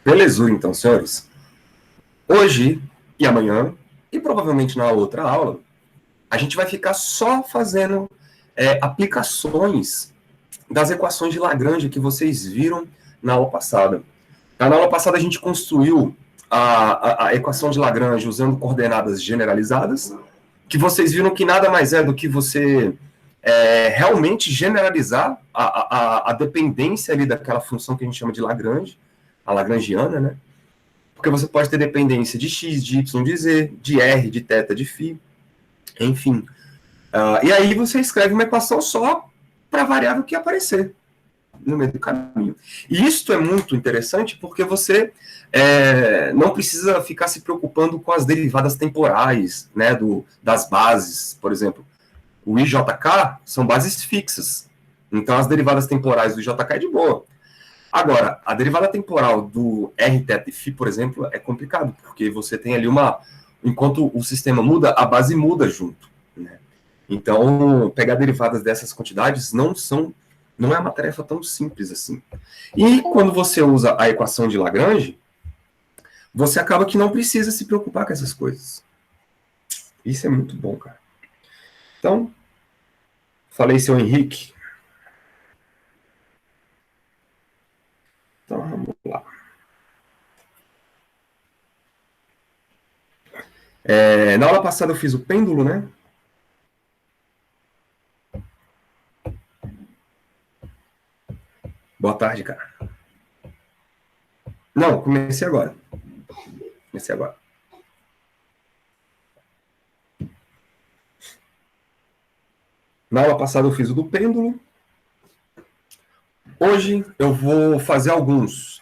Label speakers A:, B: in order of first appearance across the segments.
A: Belezura, então, senhores. Hoje e amanhã, e provavelmente na outra aula, a gente vai ficar só fazendo aplicações das equações de Lagrange que vocês viram na aula passada. Na aula passada, a gente construiu a equação de Lagrange usando coordenadas generalizadas, que vocês viram que nada mais é do que você realmente generalizar a dependência ali daquela função que a gente chama de Lagrange, a lagrangiana, né? Porque você pode ter dependência de x, de y, de z, de r, de θ, de φ, enfim. E aí você escreve uma equação só para a variável que aparecer no meio do caminho. E isso é muito interessante porque você não precisa ficar se preocupando com as derivadas temporais, né, das bases, por exemplo. O IJK são bases fixas. Então, as derivadas temporais do IJK é de boa. Agora, a derivada temporal do R, θ e φ, por exemplo, é complicado, porque você tem ali enquanto o sistema muda, a base muda junto, né? Então, pegar derivadas dessas quantidades não é uma tarefa tão simples assim. E quando você usa a equação de Lagrange, você acaba que não precisa se preocupar com essas coisas. Isso é muito bom, cara. Então, falei, seu Henrique. Então, vamos lá. Na aula passada eu fiz o pêndulo, né? Boa tarde, cara. Não, comecei agora. Na aula passada eu fiz o do pêndulo. Hoje eu vou fazer alguns.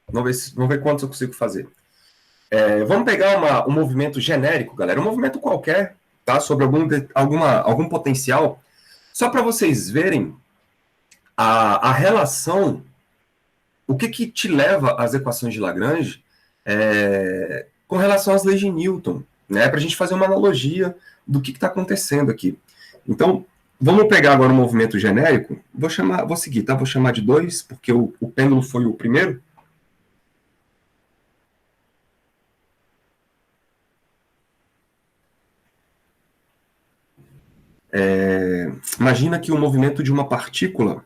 A: Vamos ver quantos eu consigo fazer. Vamos pegar um movimento genérico, galera. Um movimento qualquer, tá? Sobre algum potencial. Só para vocês verem a relação. O que te leva às equações de Lagrange com relação às leis de Newton, né? Para a gente fazer uma analogia do que está acontecendo aqui. Então, vamos pegar agora um movimento genérico. Vou seguir, tá? Vou chamar de 2, porque o pêndulo foi o primeiro. Imagina que o movimento de uma partícula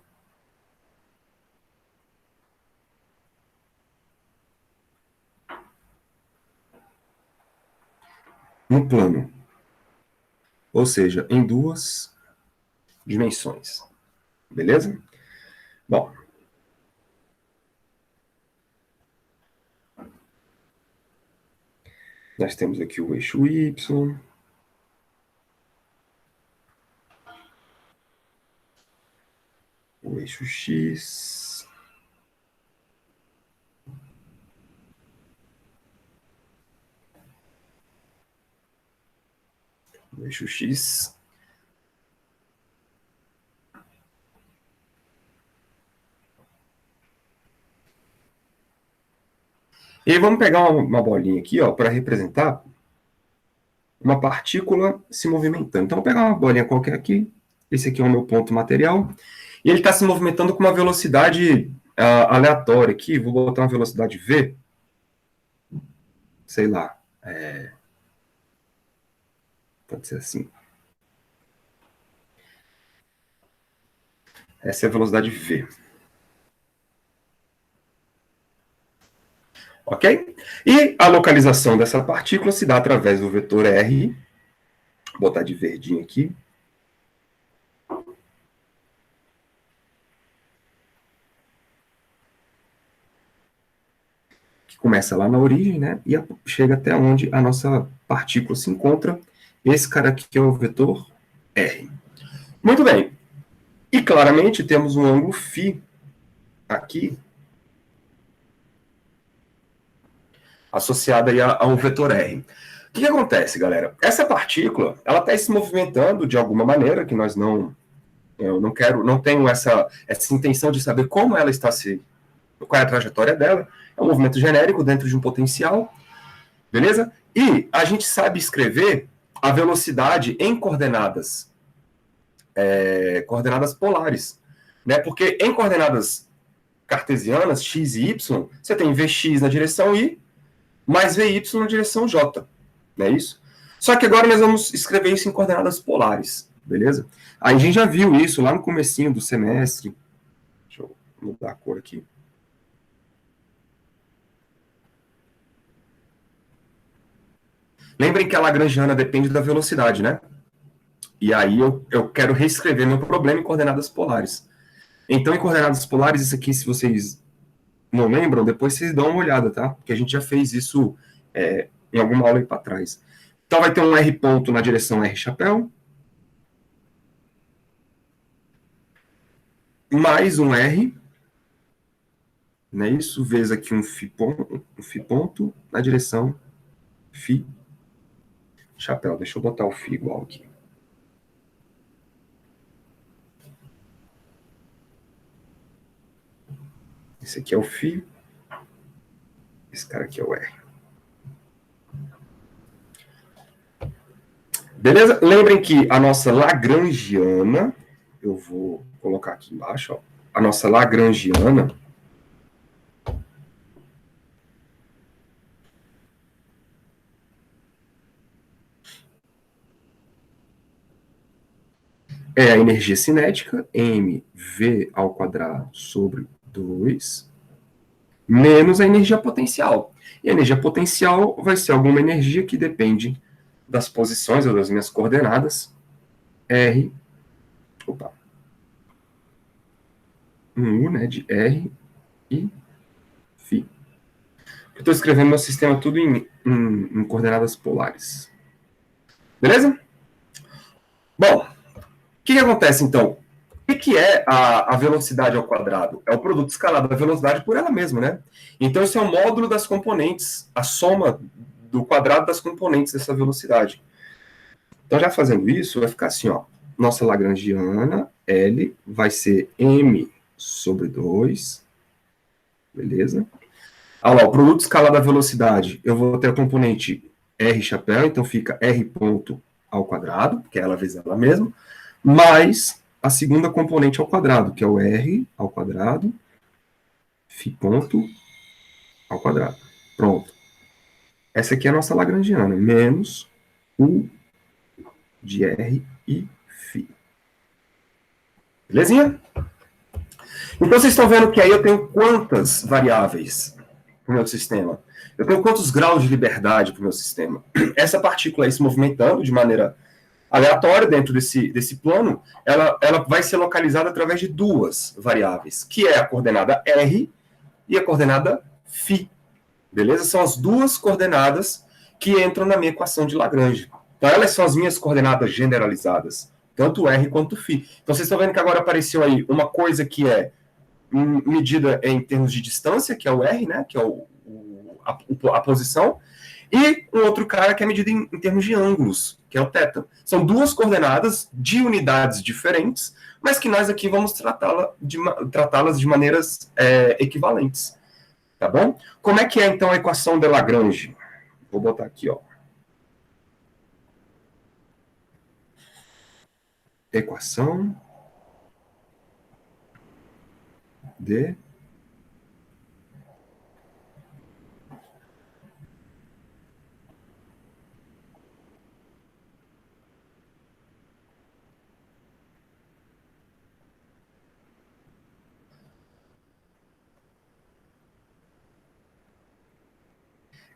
A: no plano, ou seja, em 2 dimensões. Beleza? Bom. Nós temos aqui o eixo Y. O eixo X. O eixo X. E aí vamos pegar uma bolinha aqui, ó, para representar uma partícula se movimentando. Então, vou pegar uma bolinha qualquer aqui. Esse aqui é o meu ponto material. E ele está se movimentando com uma velocidade aleatória aqui. Vou botar uma velocidade V. Sei lá. Pode ser assim. Essa é a velocidade V. Ok? E a localização dessa partícula se dá através do vetor R. Vou botar de verdinho aqui. Que começa lá na origem, né? E chega até onde a nossa partícula se encontra. Esse cara aqui é o vetor R. Muito bem. E claramente temos um ângulo φ aqui associado aí a um vetor R. O que acontece, galera? Essa partícula, ela está se movimentando de alguma maneira, que eu não tenho essa intenção de saber como ela está qual é a trajetória dela. É um movimento genérico dentro de um potencial, beleza? E a gente sabe escrever a velocidade em coordenadas polares, né? Porque em coordenadas cartesianas, x e y, você tem Vx na direção y, mais Vy na direção j. Não é isso? Só que agora nós vamos escrever isso em coordenadas polares, beleza? Aí a gente já viu isso lá no comecinho do semestre. Deixa eu mudar a cor aqui. Lembrem que a lagrangiana depende da velocidade, né? E aí eu quero reescrever meu problema em coordenadas polares. Então, em coordenadas polares, isso aqui, se vocês não lembram, depois vocês dão uma olhada, tá? Porque a gente já fez isso em alguma aula aí para trás. Então, vai ter um R ponto na direção R chapéu, mais um R, né? Isso, vezes aqui um φ ponto na direção φ chapéu. Deixa eu botar o φ igual aqui. Esse aqui é o φ, esse cara aqui é o R. Beleza? Lembrem que a nossa lagrangiana, eu vou colocar aqui embaixo, ó, a nossa lagrangiana é a energia cinética, mv ao quadrado sobre 2, menos a energia potencial. E a energia potencial vai ser alguma energia que depende das posições ou das minhas coordenadas, R, um U, né, de R e φ. Eu estou escrevendo meu sistema tudo em coordenadas polares. Beleza? Bom, o que acontece então? O que é a velocidade ao quadrado? É o produto escalar da velocidade por ela mesma, né? Então, esse é o módulo das componentes, a soma do quadrado das componentes dessa velocidade. Então, já fazendo isso, vai ficar assim, ó. Nossa lagrangiana, L, vai ser m sobre 2, beleza? Ah lá, o produto escalar da velocidade, eu vou ter a componente R chapéu, então fica R ponto ao quadrado, que é ela vezes ela mesma, mais a segunda componente ao quadrado, que é o R ao quadrado, φ ponto ao quadrado. Pronto. Essa aqui é a nossa lagrangiana, menos U de R e φ. Belezinha? Então, vocês estão vendo que aí eu tenho quantas variáveis para o meu sistema? Eu tenho quantos graus de liberdade para o meu sistema? Essa partícula aí se movimentando de maneira aleatória dentro desse plano, ela vai ser localizada através de duas variáveis, que é a coordenada R e a coordenada φ. Beleza? São as duas coordenadas que entram na minha equação de Lagrange. Então, elas são as minhas coordenadas generalizadas, tanto R quanto φ. Então, vocês estão vendo que agora apareceu aí uma coisa que é medida em termos de distância, que é o R, né, que é a posição, e um outro cara que é medida em termos de ângulos, que é o θ. São duas coordenadas de unidades diferentes, mas que nós aqui vamos tratá-las de maneiras equivalentes. Tá bom? Como é que é, então, a equação de Lagrange? Vou botar aqui, ó. Equação de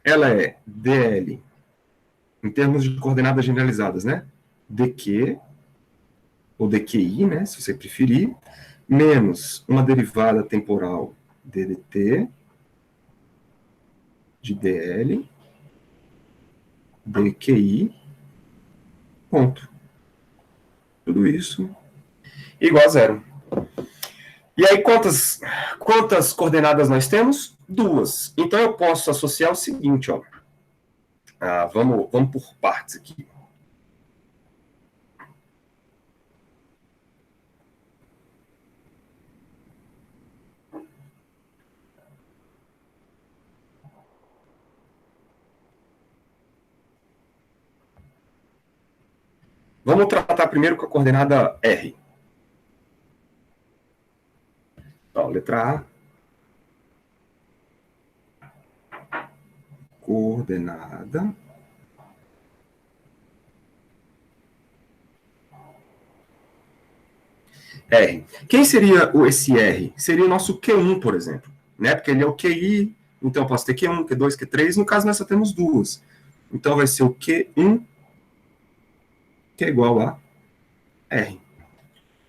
A: ela é dl, em termos de coordenadas generalizadas, né? dq, ou dqi, né, se você preferir, menos uma derivada temporal ddt, de dl, dqi, ponto. Tudo isso igual a zero. E aí, quantas coordenadas nós temos? Duas. Então, eu posso associar o seguinte, ó. Vamos por partes aqui. Vamos tratar primeiro com a coordenada R. Então, letra A, coordenada R. Quem seria esse R? Seria o nosso Q1, por exemplo, né? Porque ele é o QI, então eu posso ter Q1, Q2, Q3, no caso nós só temos duas. Então vai ser o Q1, que é igual a R.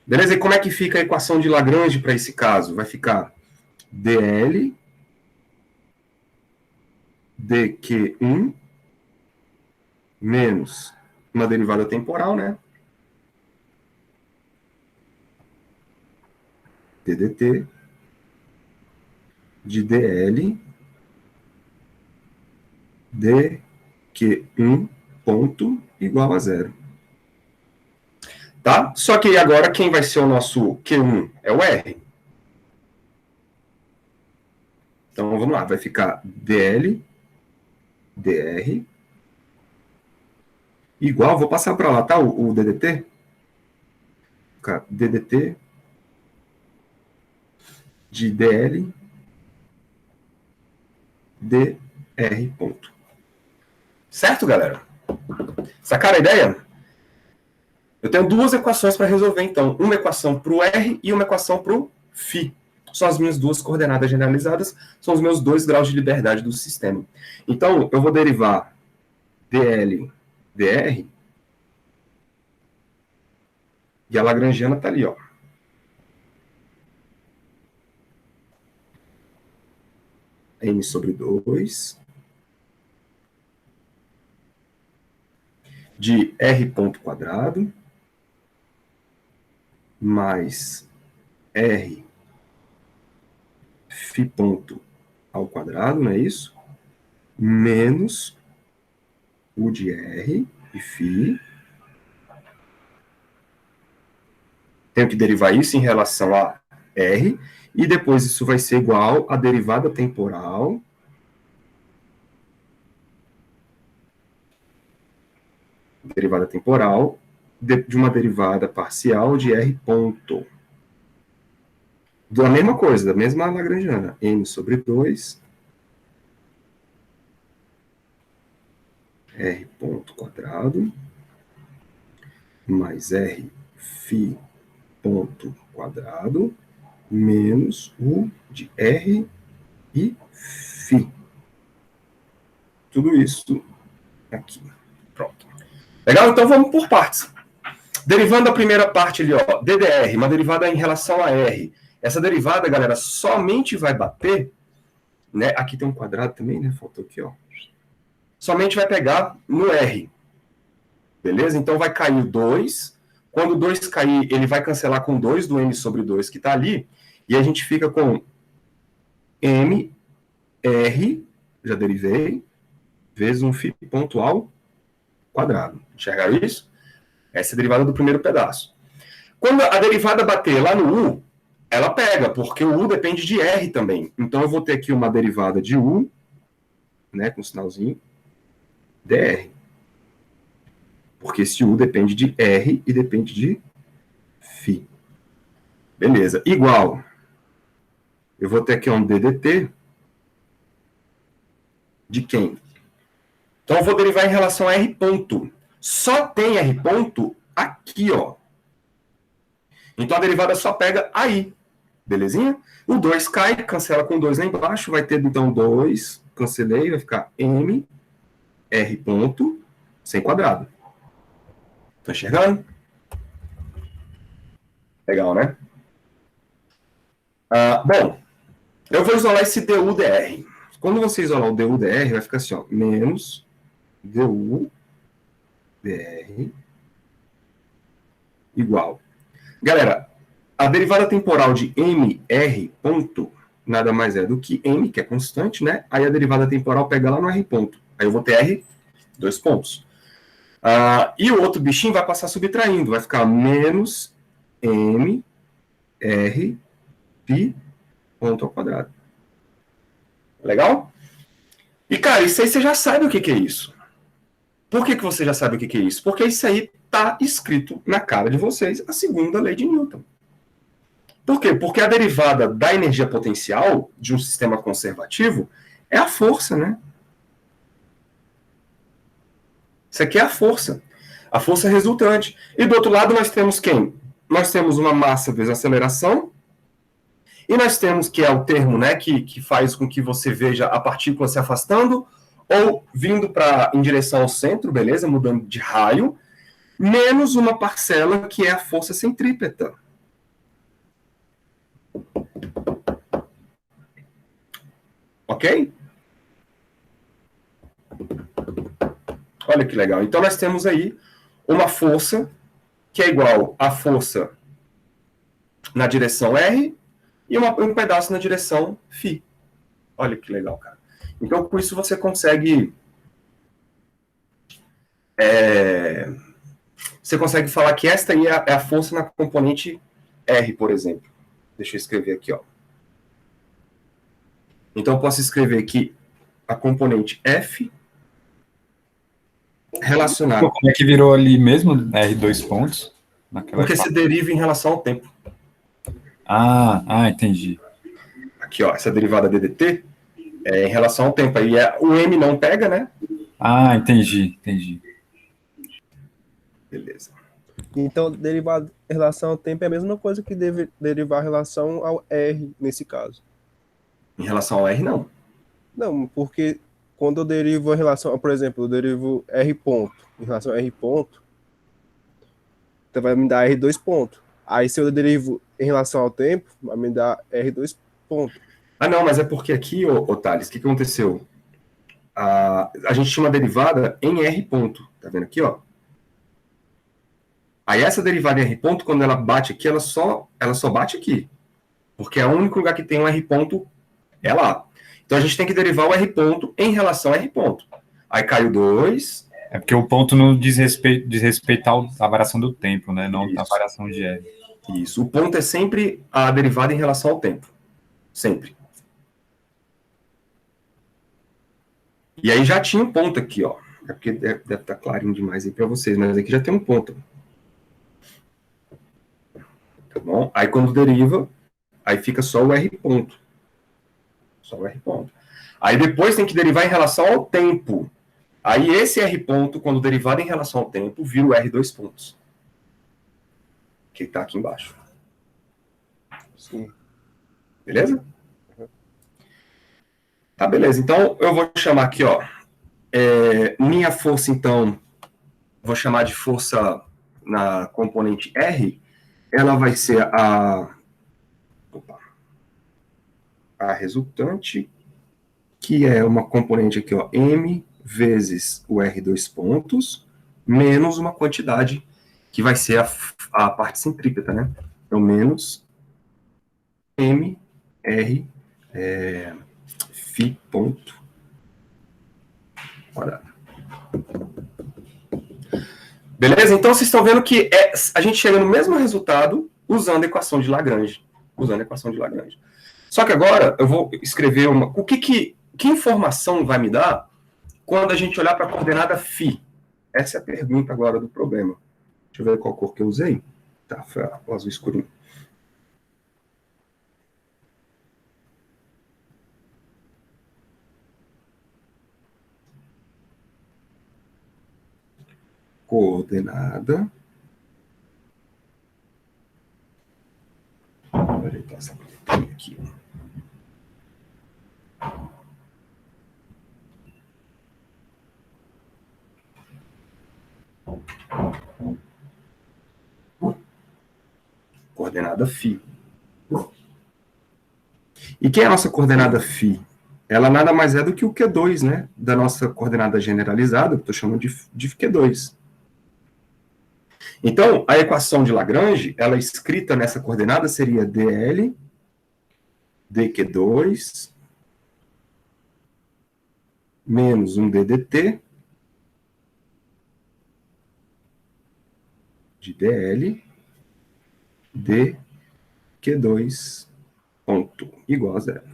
A: Beleza? E como é que fica a equação de Lagrange para esse caso? Vai ficar dl dQ1 menos uma derivada temporal, né? ddt de dl dQ1 ponto igual a zero. Tá? Só que agora quem vai ser o nosso Q1 é o R. Então vamos lá, vai ficar dl dr igual, vou passar para lá, tá? O ddt. Ficar ddt de dl dr ponto. Certo, galera? Sacaram a ideia? Eu tenho duas equações para resolver, então. Uma equação para o R e uma equação para o φ. São as minhas duas coordenadas generalizadas, são os meus 2 graus de liberdade do sistema. Então, eu vou derivar dl dr, e a lagrangiana está ali, ó. M sobre 2 de R ponto quadrado mais R φ ponto ao quadrado, não é isso? Menos o de R e φ. Tenho que derivar isso em relação a R, e depois isso vai ser igual à derivada temporal de uma derivada parcial de R ponto. Da mesma coisa, da mesma lagrangiana. M sobre 2 R ponto quadrado mais R φ ponto quadrado menos o de R e φ. Tudo isso aqui. Pronto. Legal? Então vamos por partes. Derivando a primeira parte ali, ó, DDR, uma derivada em relação a R. Essa derivada, galera, somente vai bater, né? Aqui tem um quadrado também, né? Faltou aqui, ó. Somente vai pegar no R. Beleza? Então vai cair o 2. Quando o 2 cair, ele vai cancelar com 2 do M sobre 2 que está ali. E a gente fica com M, R, já derivei, vezes um φ ponto ao quadrado. Enxergaram isso? Essa é a derivada do primeiro pedaço. Quando a derivada bater lá no U, ela pega, porque o U depende de R também. Então eu vou ter aqui uma derivada de U, né, com sinalzinho, dr. Porque esse U depende de R e depende de φ. Beleza. Igual. Eu vou ter aqui um ddt de quem? Então eu vou derivar em relação a R ponto. Só tem R ponto aqui, ó. Então a derivada só pega aí. Belezinha? O 2 cai, cancela com 2 lá embaixo, vai ter então 2, cancelei, vai ficar M, R ponto, sem quadrado. Tá enxergando? Legal, né? Bom, eu vou isolar esse du dr. Quando você isolar o du dr, vai ficar assim, ó, menos du dr igual. Galera, a derivada temporal de mr ponto nada mais é do que m, que é constante, né? Aí a derivada temporal pega lá no r ponto. Aí eu vou ter r, 2 pontos. E o outro bichinho vai passar subtraindo, vai ficar menos m r π ponto ao quadrado. Legal? E, cara, isso aí você já sabe o que é isso. Por que você já sabe o que é isso? Porque isso aí está escrito na cara de vocês, a segunda lei de Newton. Por quê? Porque a derivada da energia potencial de um sistema conservativo é a força, né? Isso aqui é a força resultante. E do outro lado nós temos quem? Nós temos uma massa vezes aceleração, e nós temos, que é o termo, né, que faz com que você veja a partícula se afastando ou vindo em direção ao centro, beleza? Mudando de raio, menos uma parcela que é a força centrípeta. Ok? Olha que legal. Então nós temos aí uma força que é igual à força na direção R e um pedaço na direção φ. Olha que legal, cara. Então, com isso, você consegue... Você consegue falar que esta aí é a força na componente R, por exemplo. Deixa eu escrever aqui, ó. Então, eu posso escrever que a componente F relacionada...
B: Como é que virou ali mesmo, R2 pontos?
A: Porque se deriva em relação ao tempo.
B: Entendi.
A: Aqui, ó, essa derivada DDT é em relação ao tempo. Aí o M não pega, né?
B: Entendi.
A: Beleza.
C: Então, derivar em relação ao tempo é a mesma coisa que derivar em relação ao R, nesse caso.
A: Em relação ao R, não.
C: Não, porque quando eu derivo em relação, por exemplo, eu derivo R ponto em relação a R ponto, então vai me dar R2 ponto. Aí se eu derivo em relação ao tempo, vai me dar R2 ponto.
A: Não, mas é porque aqui, ô Thales, o que aconteceu? A gente tinha uma derivada em R ponto. Tá vendo aqui, ó? Aí essa derivada em R ponto, quando ela bate aqui, ela só bate aqui. Porque é o único lugar que tem um R ponto é lá. Então a gente tem que derivar o R ponto em relação a R ponto. Aí cai o 2.
B: É porque o ponto não diz respeito à variação do tempo, né? Não à variação de R.
A: Isso. O ponto é sempre a derivada em relação ao tempo. Sempre. E aí já tinha um ponto aqui, ó. É porque deve estar clarinho demais aí para vocês, mas aqui já tem um ponto. Tá bom? Aí quando deriva, aí fica só o R ponto. Só o R ponto. Aí depois tem que derivar em relação ao tempo. Aí esse R ponto, quando derivado em relação ao tempo, vira o R2 pontos. Que está aqui embaixo.
C: Sim.
A: Beleza? Tá, beleza. Então, eu vou chamar aqui, ó. Minha força, então, vou chamar de força na componente R. Ela vai ser a resultante, que é uma componente aqui, ó, M vezes o R2 pontos, menos uma quantidade que vai ser a parte centrípeta, né? Então, menos M, R, φ ponto quadrado. Beleza? Então, vocês estão vendo que a gente chega no mesmo resultado usando a equação de Lagrange. Só que agora eu vou escrever que informação vai me dar quando a gente olhar para a coordenada φ? Essa é a pergunta agora do problema. Deixa eu ver qual cor que eu usei. Tá, foi o azul escurinho. Coordenada. Peraí, tá essa aqui. Coordenada φ. E quem é a nossa coordenada φ? Ela nada mais é do que o Q2, né? Da nossa coordenada generalizada, que eu estou chamando de Q2. Então, a equação de Lagrange, ela escrita nessa coordenada seria dl dq2 menos um ddt de dl dq2 ponto igual a zero.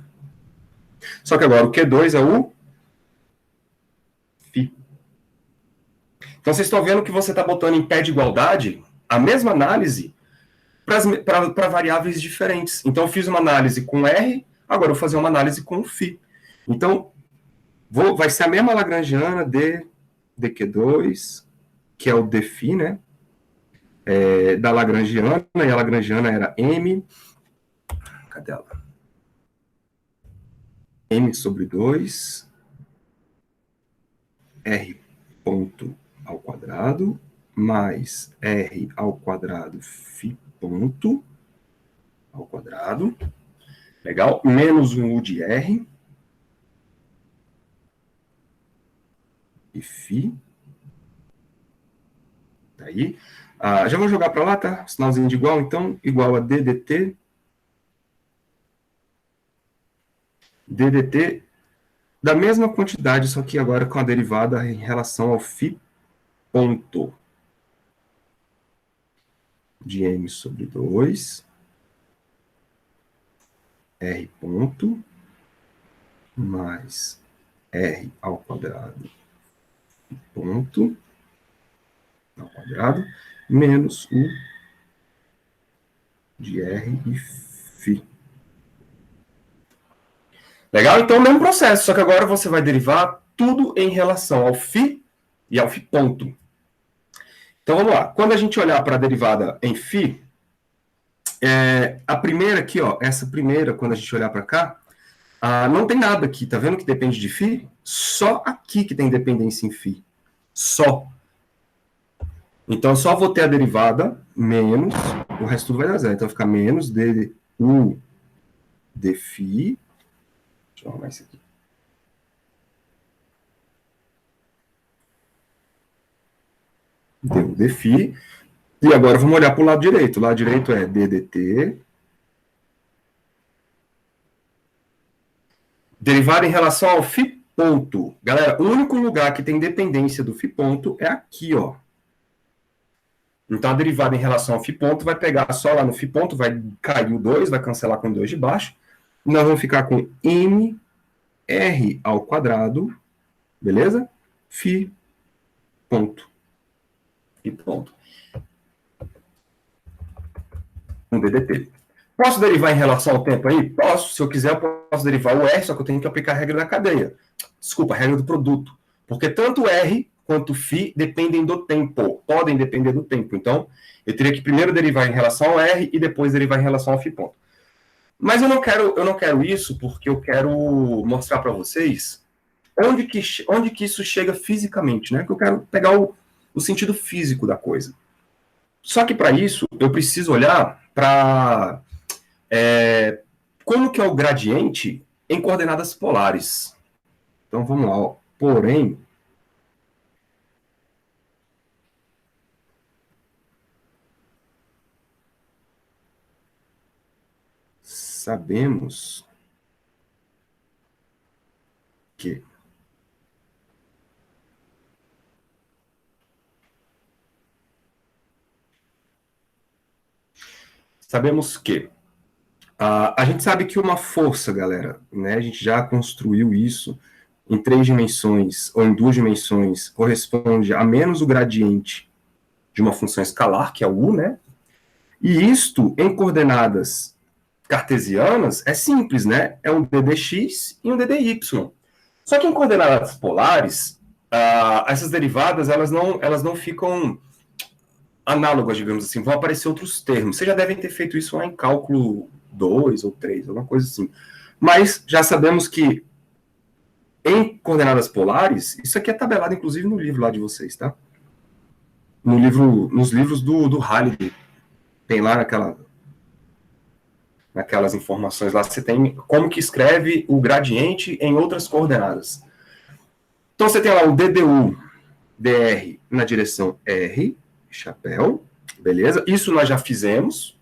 A: Só que agora o Q2 é o φ. Então, vocês estão vendo que você está botando em pé de igualdade a mesma análise para variáveis diferentes. Então, eu fiz uma análise com R, agora eu vou fazer uma análise com φ. Então, vai ser a mesma lagrangiana dq2, que é o dφ, né? Da Lagrangiana, e a Lagrangiana era m, cadê ela? M sobre 2, R ponto ao quadrado, mais R ao quadrado, Φ ponto ao quadrado, legal? Menos um U de R, e Φ, tá aí. Já vou jogar para lá, tá? Sinalzinho de igual, então, igual a ddt da mesma quantidade, só que agora com a derivada em relação ao φ ponto de m sobre 2, r ponto, mais r ao quadrado ponto ao quadrado, menos u de r e φ. Legal? Então, o mesmo processo, só que agora você vai derivar tudo em relação ao φ e ao φ ponto. Então, vamos lá. Quando a gente olhar para a derivada em φ, a primeira aqui, ó, essa primeira, quando a gente olhar para cá, não tem nada aqui, tá vendo que depende de φ? Só aqui que tem dependência em φ. Só. Então, eu só vou ter a derivada menos, o resto tudo vai dar zero. Então, fica menos du dφ. Deixa eu arrumar isso aqui. Du dφ. E agora vamos olhar para o lado direito. O lado direito é ddt. Derivada em relação ao φ ponto. Galera, o único lugar que tem dependência do φ ponto é aqui, ó. Então, a derivada em relação ao φ ponto vai pegar só lá no φ ponto, vai cair o 2, vai cancelar com o 2 de baixo. E nós vamos ficar com m r ao quadrado, beleza? Φ ponto. E ponto. Um ddt. Posso derivar em relação ao tempo aí? Posso. Se eu quiser, eu posso derivar o R, só que eu tenho que aplicar a regra da cadeia. Desculpa, a regra do produto. Porque tanto R quanto φ dependem do tempo. Podem depender do tempo. Então, eu teria que primeiro derivar em relação ao R e depois derivar em relação ao φ ponto. Mas eu não quero isso porque eu quero mostrar para vocês onde que isso chega fisicamente, né? Que eu quero pegar o sentido físico da coisa. Só que para isso, eu preciso olhar para como que é o gradiente em coordenadas polares. Então, vamos lá. Ó. Porém, sabemos que a gente sabe que uma força, galera, né, a gente já construiu isso em 3 dimensões ou em 2 dimensões, corresponde a menos o gradiente de uma função escalar, que é o u, né? E isto, em coordenadas cartesianas, é simples, né? É um ddx e um ddy. Só que em coordenadas polares, essas derivadas, elas não ficam análogas, digamos assim, vão aparecer outros termos. Vocês já devem ter feito isso lá em cálculo 2 ou 3, alguma coisa assim. Mas já sabemos que em coordenadas polares, isso aqui é tabelado, inclusive, no livro lá de vocês, tá? Nos livros do Halliday. Tem lá naquelas informações lá, você tem como que escreve o gradiente em outras coordenadas. Então, você tem lá o ddu, dr na direção R, chapéu, beleza? Isso nós já fizemos,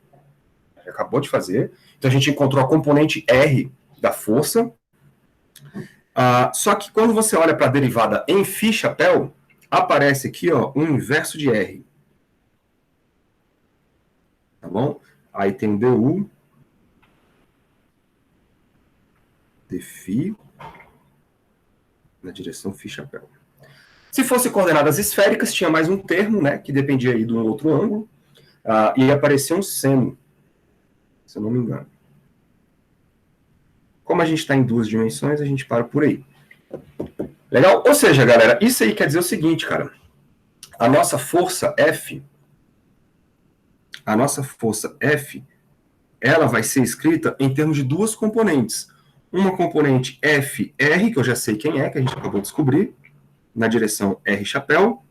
A: já acabou de fazer. Então, a gente encontrou a componente R da força. Só que quando você olha para a derivada em φ chapéu, aparece aqui, ó, um inverso de R. Tá bom? Aí tem o du dφ na direção φ chapéu. Se fosse coordenadas esféricas, tinha mais um termo, né, que dependia aí de um outro ângulo, e ia aparecer um seno, se eu não me engano. Como a gente está em 2 dimensões, a gente para por aí. Legal? Ou seja, galera, isso aí quer dizer o seguinte, cara. A nossa força F, ela vai ser escrita em termos de duas componentes. Uma componente FR, que eu já sei quem é, que a gente acabou de descobrir, na direção R chapéu,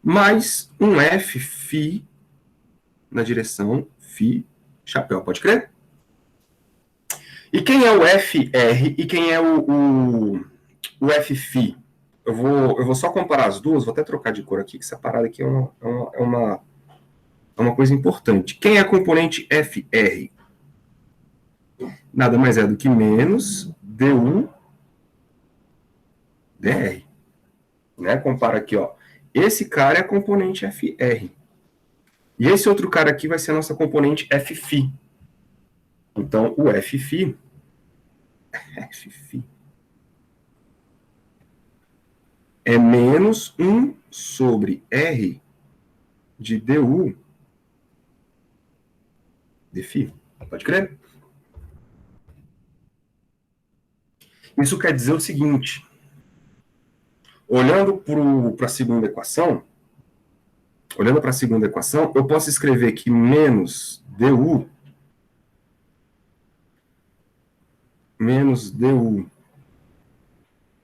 A: mais um F φ na direção φ chapéu, pode crer? E quem é o FR e quem é o F φ? Eu vou só comparar as duas, vou até trocar de cor aqui, que essa parada aqui é uma coisa importante. Quem é a componente FR? Nada mais é do que menos du dr. Né? Compara aqui, ó. Esse cara é a componente FR. E esse outro cara aqui vai ser a nossa componente F∼. Então, o F∼ é menos 1 sobre R de du dφ. Pode crer? Isso quer dizer o seguinte. Olhando para a segunda equação, eu posso escrever que menos du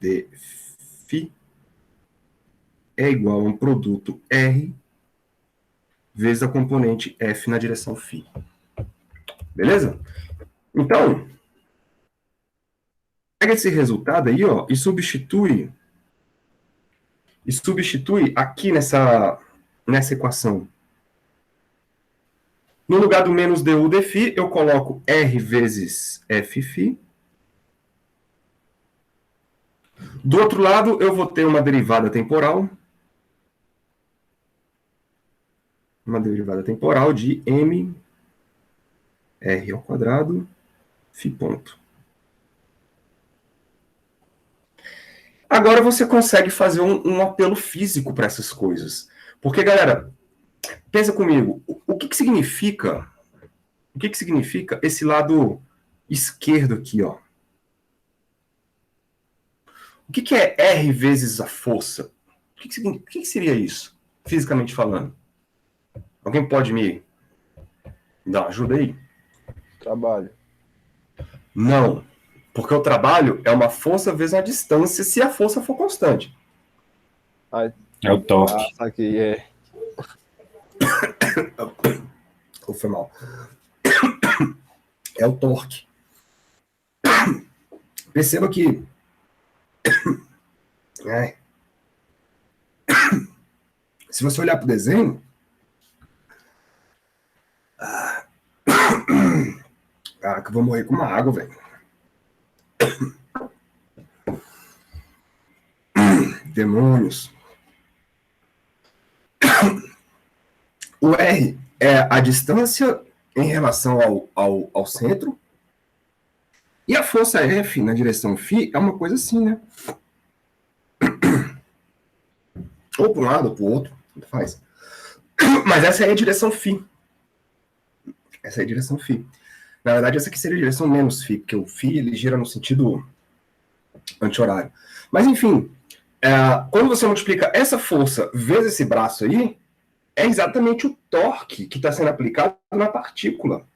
A: dφ é igual a um produto R vezes a componente F na direção φ. Beleza? Então, pega esse resultado aí, ó, e substitui aqui nessa equação. No lugar do menos du dφ, eu coloco R vezes Fφ. Do outro lado, eu vou ter uma derivada temporal. De m r ao quadrado φ ponto. Agora você consegue fazer um apelo físico para essas coisas. Porque, galera, pensa comigo, o que significa esse lado esquerdo aqui, ó? O que é R vezes a força? O que seria isso, fisicamente falando? Alguém pode me dar uma ajuda aí?
C: Trabalho.
A: Não, porque o trabalho é uma força vezes a distância, se a força for constante.
B: É o torque.
C: Aqui é.
A: Foi mal. É o torque. Perceba que se você olhar para o desenho, que eu vou morrer com uma água, velho. Demônios. O R é a distância em relação ao centro. E a força F na direção φ é uma coisa assim, né? Ou para um lado ou para o outro, tanto faz. Mas essa é a direção φ. Na verdade, essa aqui seria a direção menos φ, porque o φ ele gira no sentido anti-horário. Mas, enfim, quando você multiplica essa força vezes esse braço aí, é exatamente o torque que está sendo aplicado na partícula.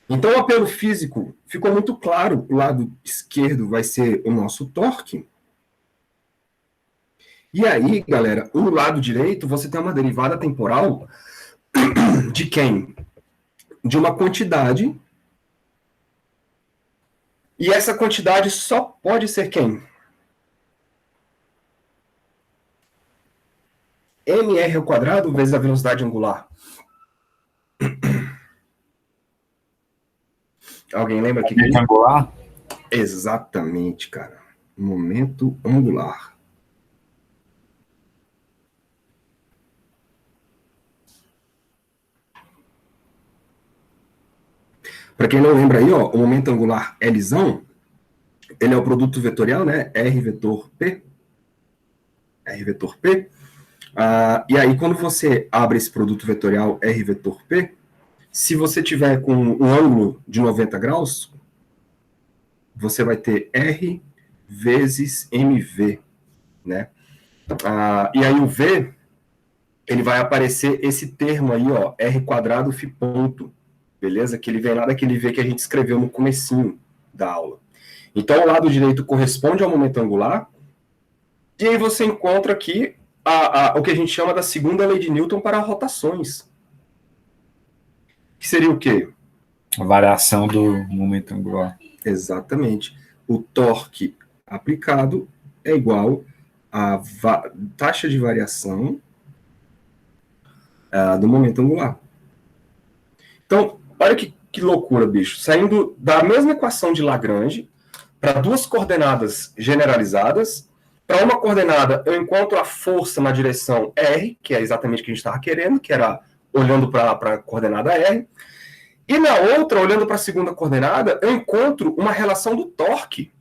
A: Então, o apelo físico ficou muito claro. O lado esquerdo vai ser o nosso torque. E aí, galera, o lado direito, você tem uma derivada temporal de quem? De uma quantidade. E essa quantidade só pode ser quem? mr ao quadrado vezes a velocidade angular. Alguém lembra que
B: Momento angular?
A: Exatamente, cara. Momento angular. Para quem não lembra aí, ó, o momento angular Lzão, ele é o produto vetorial, né? R vetor P. E aí, quando você abre esse produto vetorial R vetor P, se você tiver com um ângulo de 90 graus, você vai ter R vezes mv, né? E aí o v, ele vai aparecer esse termo aí, ó, r quadrado φ ponto, beleza? Que ele vem lá daquele v que a gente escreveu no comecinho da aula. Então, o lado direito corresponde ao momento angular, e aí você encontra aqui o que a gente chama da segunda lei de Newton para rotações. Que seria o quê?
B: A variação do momento angular.
A: Exatamente. O torque aplicado é igual à taxa de variação do momento angular. Então, olha que loucura, bicho. Saindo da mesma equação de Lagrange para duas coordenadas generalizadas. Para uma coordenada, eu encontro a força na direção R, que é exatamente o que a gente estava querendo, que era olhando para a coordenada R. E na outra, olhando para a segunda coordenada, eu encontro uma relação do torque,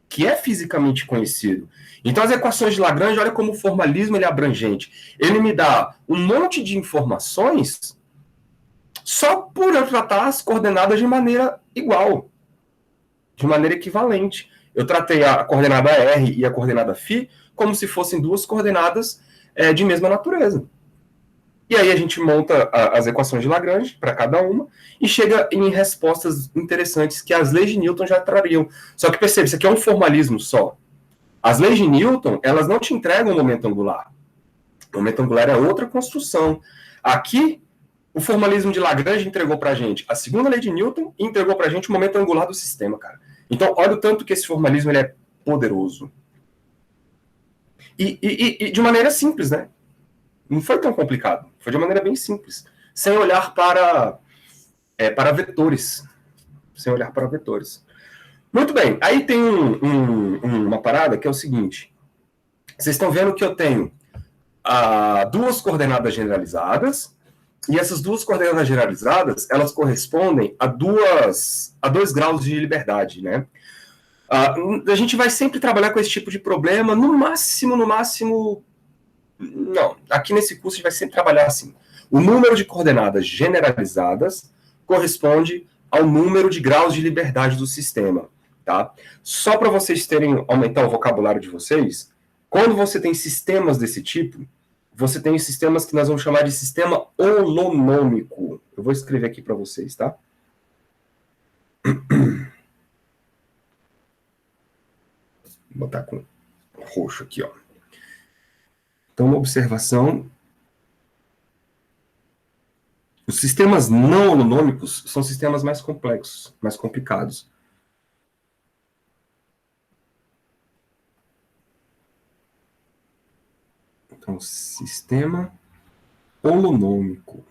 A: que é fisicamente conhecido. Então, as equações de Lagrange, olha como o formalismo ele é abrangente. Ele me dá um monte de informações só por eu tratar as coordenadas de maneira igual, de maneira equivalente. Eu tratei a coordenada R e a coordenada φ como se fossem duas coordenadas de mesma natureza. E aí a gente monta as equações de Lagrange para cada uma e chega em respostas interessantes que as leis de Newton já trariam. Só que percebe, isso aqui é um formalismo só. As leis de Newton, elas não te entregam o momento angular. O momento angular é outra construção. Aqui, o formalismo de Lagrange entregou para a gente a segunda lei de Newton e entregou para a gente o momento angular do sistema, cara. Então, olha o tanto que esse formalismo ele é poderoso. E de maneira simples, né? Não foi tão complicado. Foi de maneira bem simples. Sem olhar para vetores. Sem olhar para vetores. Muito bem. Aí tem uma parada que é o seguinte. Vocês estão vendo que eu tenho duas coordenadas generalizadas. E essas duas coordenadas generalizadas, elas correspondem a 2 graus de liberdade, né? A gente vai sempre trabalhar com esse tipo de problema, no máximo, não, aqui nesse curso a gente vai sempre trabalhar assim. O número de coordenadas generalizadas corresponde ao número de graus de liberdade do sistema, tá? Só para vocês aumentar o vocabulário de vocês, quando você tem sistemas desse tipo, você tem sistemas que nós vamos chamar de sistema holonômico. Eu vou escrever aqui para vocês, tá? Vou botar com roxo aqui, ó. Então, uma observação. Os sistemas não holonômicos são sistemas mais complexos, mais complicados. Então, sistema holonômico.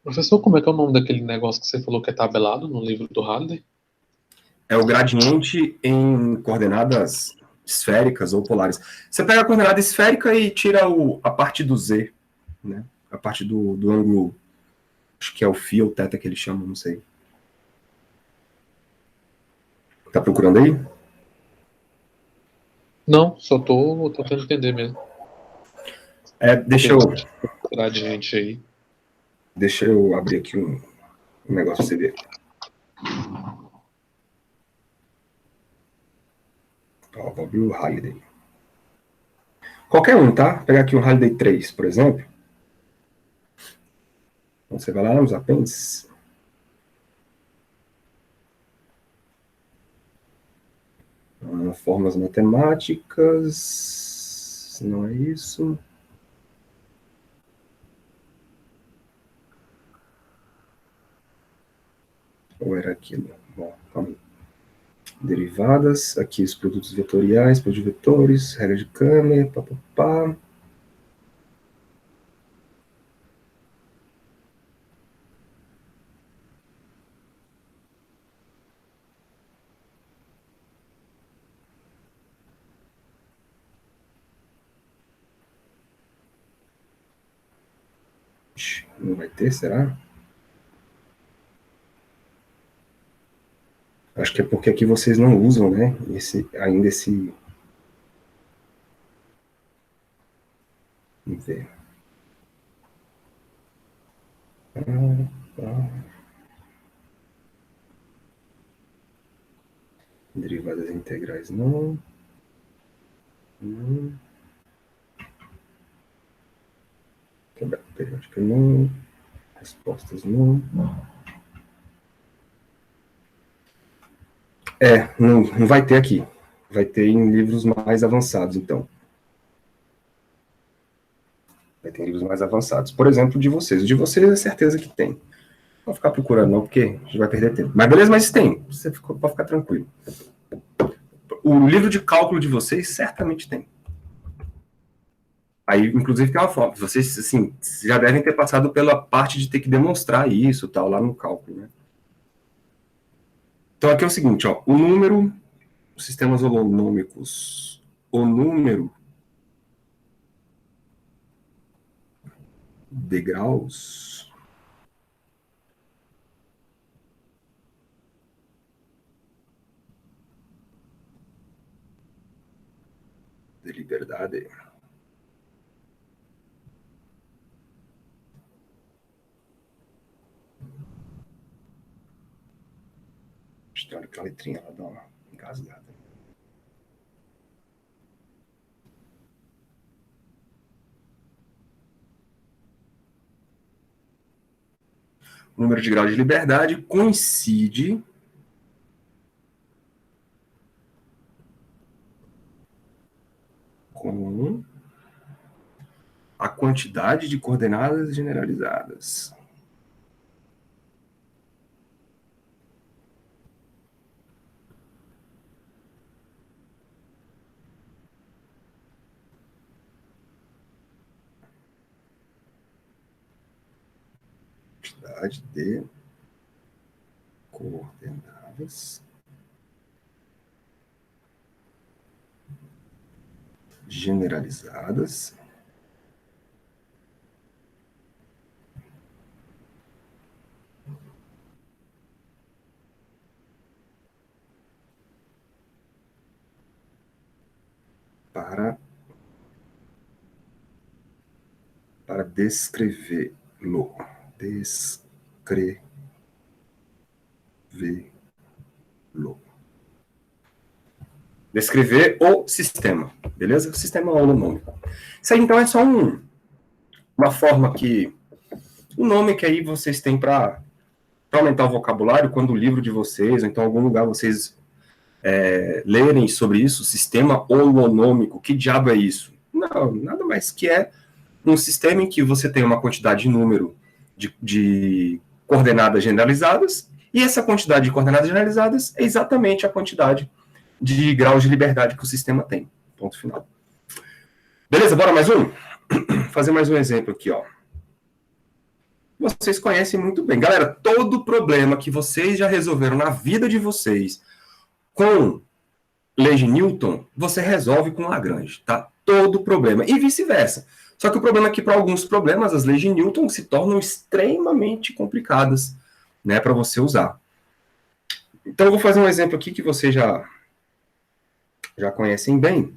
D: Professor, como é que é o nome daquele negócio que você falou que é tabelado no livro do Halliday?
A: É o gradiente em coordenadas esféricas ou polares. Você pega a coordenada esférica e tira a parte do z, né? A parte do ângulo, acho que é o φ ou θ que eles chamam, não sei. Tá procurando aí?
D: Não, só tô tentando entender mesmo.
A: Deixa eu
D: Gradiente aí.
A: Deixa eu abrir aqui um negócio para você ver. Ó, vou abrir o Halliday. Qualquer um, tá? Vou pegar aqui um Halliday 3, por exemplo. Então, você vai lá nos apêndices. Fórmulas matemáticas. Não é isso. Ou era aquilo? Bom, calma aí. Derivadas, aqui os produtos vetoriais, produtos de vetores, regra de Cramer, papapá. Não vai ter, será? Acho que é porque aqui vocês não usam, né? Ainda esse... Vamos ver. Derivadas integrais não. Quebra periódica não. Respostas não. Não vai ter aqui. Vai ter em livros mais avançados, então. Vai ter livros mais avançados. Por exemplo, de vocês. O de vocês é certeza que tem. Não vou ficar procurando, não, porque a gente vai perder tempo. Mas beleza, mas tem. Você pode ficar tranquilo. O livro de cálculo de vocês certamente tem. Aí, inclusive, tem uma forma. Vocês, assim, já devem ter passado pela parte de ter que demonstrar isso, tal, lá no cálculo, né? Então, aqui é o seguinte, ó. O número, sistemas holonômicos, o número de graus de liberdade tem aquela letrinha lá, dá uma engasgada. O número de graus de liberdade coincide com a quantidade de coordenadas generalizadas. Quantidade de coordenadas generalizadas para descrevê-lo. Descrever o sistema, beleza? O sistema holonômico. Isso aí, então, é só uma forma que... Um nome que aí vocês têm para aumentar o vocabulário quando o livro de vocês, ou então em algum lugar vocês lerem sobre isso, sistema holonômico. Que diabo é isso? Não, nada mais que é um sistema em que você tem uma quantidade de número de coordenadas generalizadas, e essa quantidade de coordenadas generalizadas é exatamente a quantidade de graus de liberdade que o sistema tem. Ponto final. Beleza, bora mais um? Fazer mais um exemplo aqui, ó. Vocês conhecem muito bem. Galera, todo problema que vocês já resolveram na vida de vocês com lei de Newton, você resolve com Lagrange, tá? Todo problema. E vice-versa. Só que o problema é que, para alguns problemas, as leis de Newton se tornam extremamente complicadas, né, para você usar. Então, eu vou fazer um exemplo aqui que vocês já conhecem bem,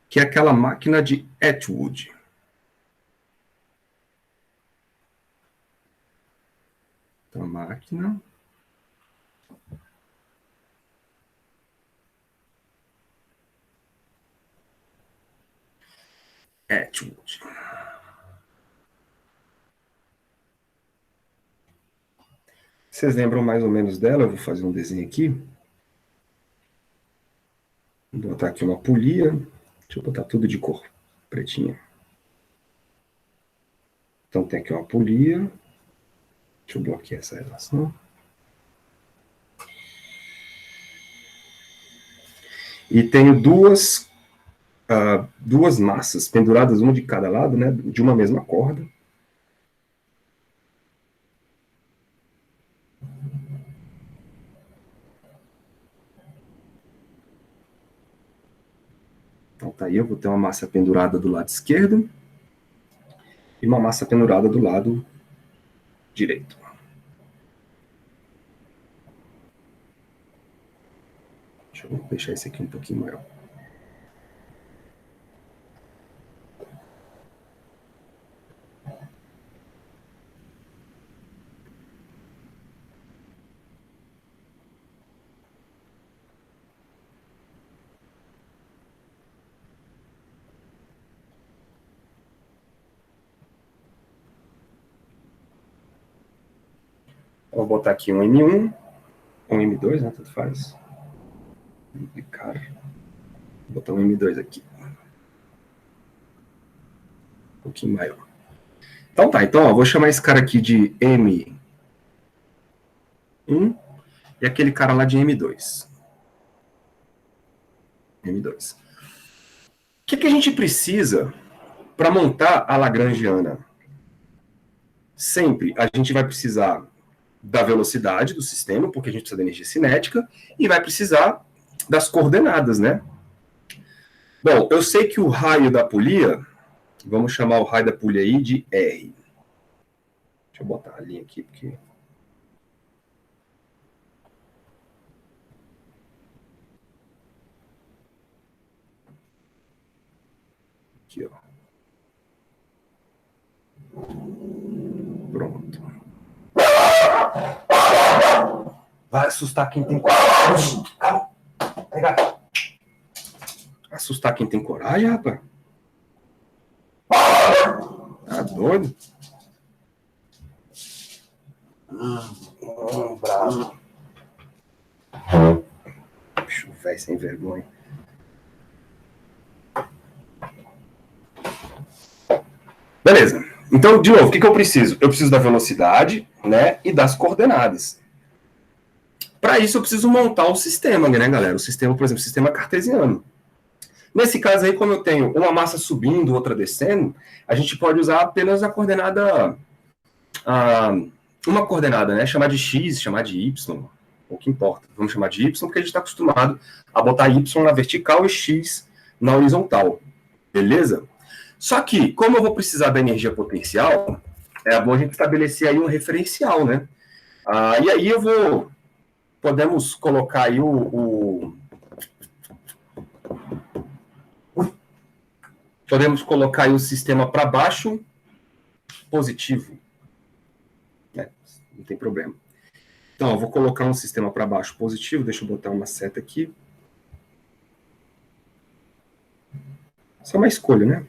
A: que é aquela máquina de Atwood. Então, a máquina Atwood. Vocês lembram mais ou menos dela? Eu vou fazer um desenho aqui. Vou botar aqui uma polia. Deixa eu botar tudo de cor pretinha. Então tem aqui uma polia. Deixa eu bloquear essa relação. E tenho duas massas penduradas, uma de cada lado, né, de uma mesma corda. Então tá aí, eu vou ter uma massa pendurada do lado esquerdo e uma massa pendurada do lado direito. Deixa eu deixar esse aqui um pouquinho maior. Vou botar aqui um M1, um M2, né? Tanto faz. Cara, vou botar um M2 aqui. Um pouquinho maior. Então tá, então ó, vou chamar esse cara aqui de M1 e aquele cara lá de M2. M2. O que a gente precisa para montar a Lagrangiana? Sempre a gente vai precisar da velocidade do sistema, porque a gente precisa da energia cinética, e vai precisar das coordenadas, né? Bom, eu sei que o raio da polia, vamos chamar o raio da polia aí de R. Deixa eu botar a linha aqui, porque... Aqui, ó. Pronto. Vai assustar quem tem coragem. Assustar quem tem coragem, rapaz. Tá doido? Bravo. Bicho velho sem vergonha. Beleza. Então, de novo, o que eu preciso? Eu preciso da velocidade, né, e das coordenadas. Para isso, eu preciso montar o sistema, né, galera? O sistema, por exemplo, o sistema cartesiano. Nesse caso aí, como eu tenho uma massa subindo, outra descendo, a gente pode usar apenas a coordenada, uma coordenada, né? Chamar de x, chamar de y, o que importa. Vamos chamar de y, porque a gente está acostumado a botar y na vertical e x na horizontal. Beleza? Só que, como eu vou precisar da energia potencial, é bom a gente estabelecer aí um referencial, né? E aí podemos colocar aí podemos colocar aí o sistema para baixo, positivo. Não tem problema. Então, eu vou colocar um sistema para baixo positivo, deixa eu botar uma seta aqui. Só uma escolha, né?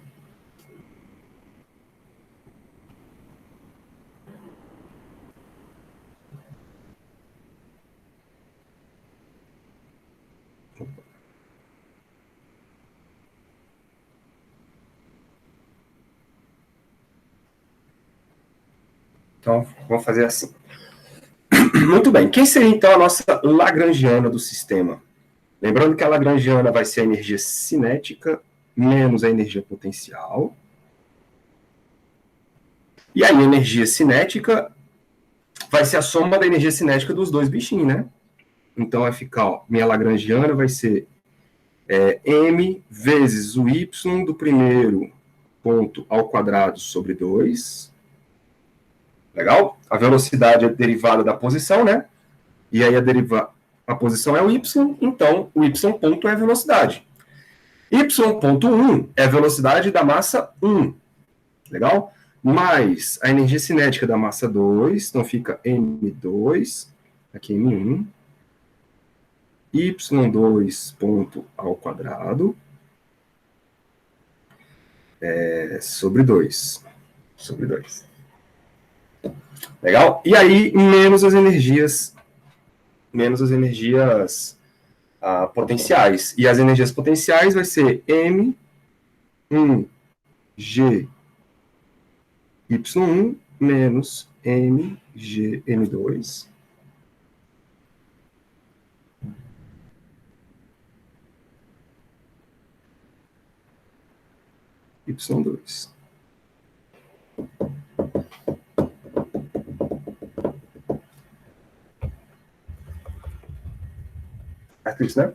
A: Então, vamos fazer assim. Muito bem. Quem seria, então, a nossa lagrangiana do sistema? Lembrando que a lagrangiana vai ser a energia cinética menos a energia potencial. E aí, a energia cinética vai ser a soma da energia cinética dos dois bichinhos, né? Então, vai ficar, ó, minha lagrangiana vai ser m vezes o y do primeiro ponto ao quadrado sobre 2. Legal? A velocidade é derivada da posição, né? E aí a posição é o y, então o y ponto é a velocidade. Y ponto 1 é a velocidade da massa 1. Legal? Mais a energia cinética da massa 2, então fica m2, aqui m1, y2 ponto ao quadrado, sobre 2. Sobre 2. Legal? E aí, menos as energias potenciais. E as energias potenciais vai ser M1G Y1 menos MG M2 Y2. Certo isso, né?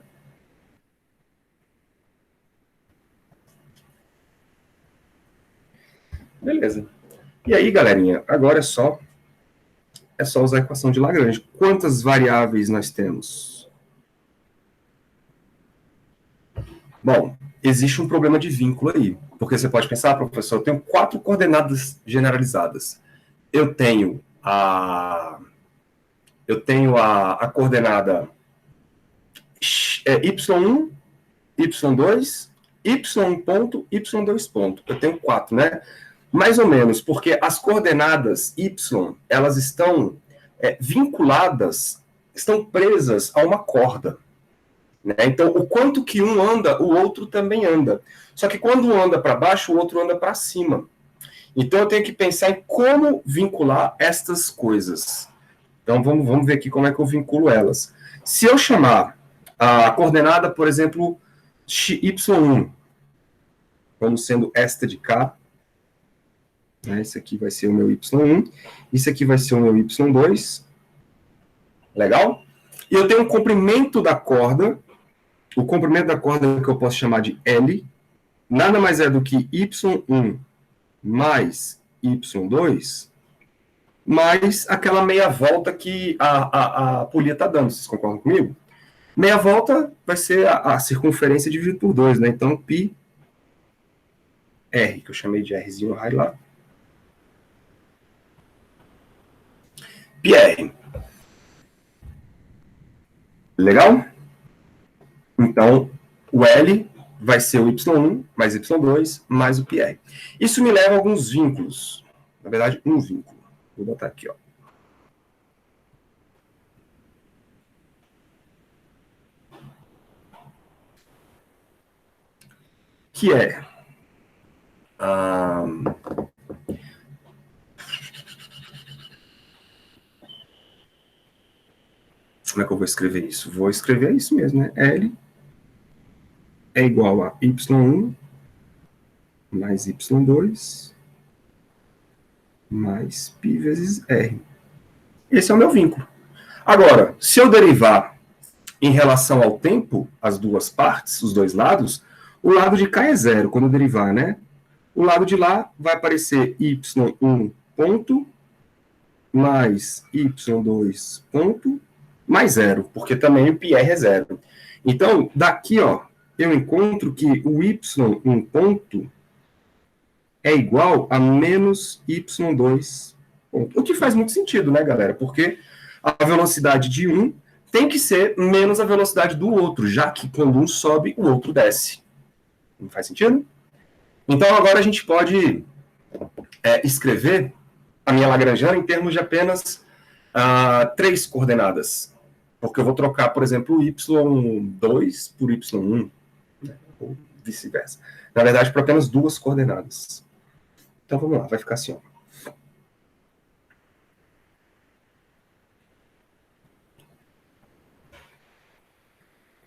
A: Beleza. E aí, galerinha, agora é só usar a equação de Lagrange. Quantas variáveis nós temos? Bom, existe um problema de vínculo aí, porque você pode pensar, professor, eu tenho 4 coordenadas generalizadas. Eu tenho a coordenada y1, y2, y1 ponto, y2 ponto. Eu tenho 4, né? Mais ou menos, porque as coordenadas y, elas estão vinculadas, estão presas a uma corda. Né? Então, o quanto que um anda, o outro também anda. Só que quando um anda para baixo, o outro anda para cima. Então, eu tenho que pensar em como vincular estas coisas. Então, vamos ver aqui como é que eu vinculo elas. Se eu chamar a coordenada, por exemplo, y1, como sendo esta de cá, né? Esse aqui vai ser o meu y1, isso aqui vai ser o meu y2, legal? E eu tenho um comprimento da corda, o comprimento da corda que eu posso chamar de L, nada mais é do que y1 mais y2, mais aquela meia volta que a polia está dando, vocês concordam comigo? Meia volta vai ser a circunferência dividido por 2, né? Então, πr, que eu chamei de Rzinho high lá. πr. Legal? Então, o L vai ser o y1 mais y2 mais o πr. Isso me leva a alguns vínculos. Na verdade, um vínculo. Vou botar aqui, ó. Que é... como é que eu vou escrever isso? Vou escrever isso mesmo, né? L é igual a y1 mais y2 mais π vezes r. Esse é o meu vínculo. Agora, se eu derivar em relação ao tempo, as duas partes, os dois lados, o lado de cá é zero, quando eu derivar, né? O lado de lá vai aparecer y1 ponto mais y2 ponto mais zero, porque também o πr é zero. Então, daqui, ó, eu encontro que o y1 ponto é igual a menos y2 ponto. O que faz muito sentido, né, galera? Porque a velocidade de um tem que ser menos a velocidade do outro, já que quando um sobe, o outro desce. Não faz sentido? Então, agora a gente pode escrever a minha Lagrangiana em termos de apenas 3 coordenadas. Porque eu vou trocar, por exemplo, o y2 por y1, né? Ou vice-versa. Na verdade, por apenas 2 coordenadas. Então, vamos lá, vai ficar assim, ó.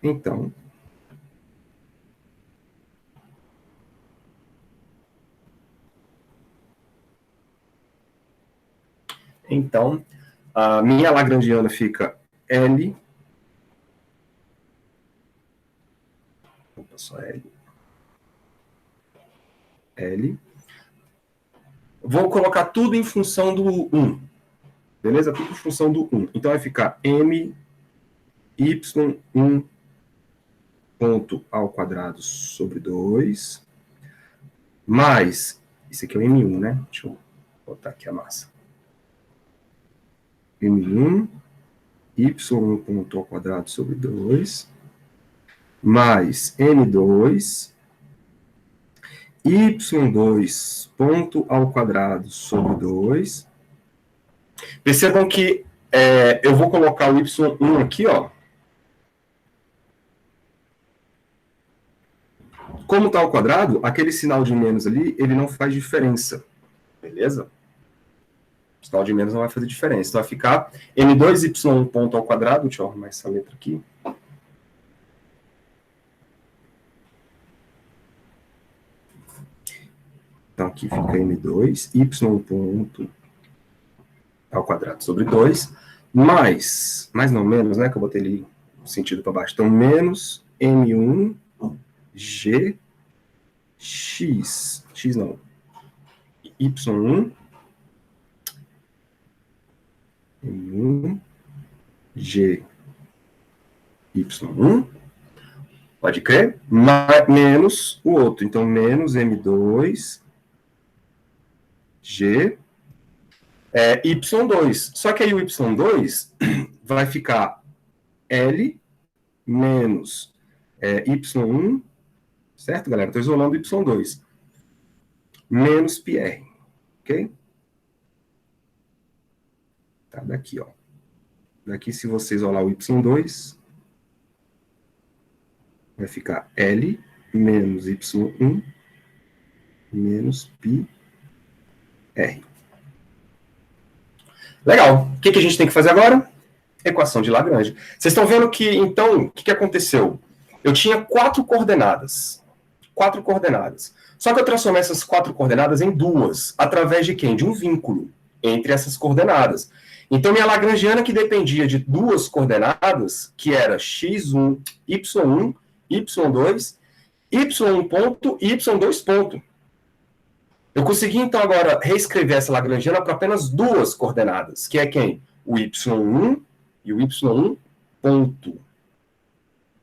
A: Então, a minha Lagrangiana fica L. Opa, só L. L. Vou colocar tudo em função do 1. Beleza? Tudo em função do 1. Então, vai ficar M, Y1 ponto ao quadrado sobre 2, mais, isso aqui é o M1, né? Deixa eu botar aqui a massa. M1, Y1 ponto ao quadrado sobre 2, mais M2, Y2 ponto ao quadrado sobre 2. Percebam que eu vou colocar o Y1 aqui, ó. Como está ao quadrado, aquele sinal de menos ali, ele não faz diferença. Beleza? O sinal de menos não vai fazer diferença. Então vai ficar M2Y1 ponto ao quadrado. Deixa eu arrumar essa letra aqui. Então aqui fica M2, Y ponto ao quadrado sobre 2, mais não, menos, né, que eu botei ali no sentido para baixo. Então, menos M1, G, X não, Y1, M1, G, Y1, Pode crer? Menos o outro. Então, menos M2, G, Y2. Só que aí o Y2 vai ficar L menos Y1, certo, galera? Estou isolando Y2. Menos PR, ok? Tá, daqui, ó. Daqui, se você isolar o Y2, vai ficar L menos Y1 menos PR. Legal. O que a gente tem que fazer agora? Equação de Lagrange. Vocês estão vendo que, então, o que aconteceu? Eu tinha 4 coordenadas. 4 coordenadas. Só que eu transformei essas 4 coordenadas em 2. Através de quem? De um vínculo entre essas coordenadas. Então, minha lagrangiana, que dependia de 2 coordenadas, que era x1, y1, y2, y1 ponto e y2 ponto. Eu consegui, então, agora reescrever essa lagrangiana para apenas 2 coordenadas, que é quem? O y1 e o y1 ponto.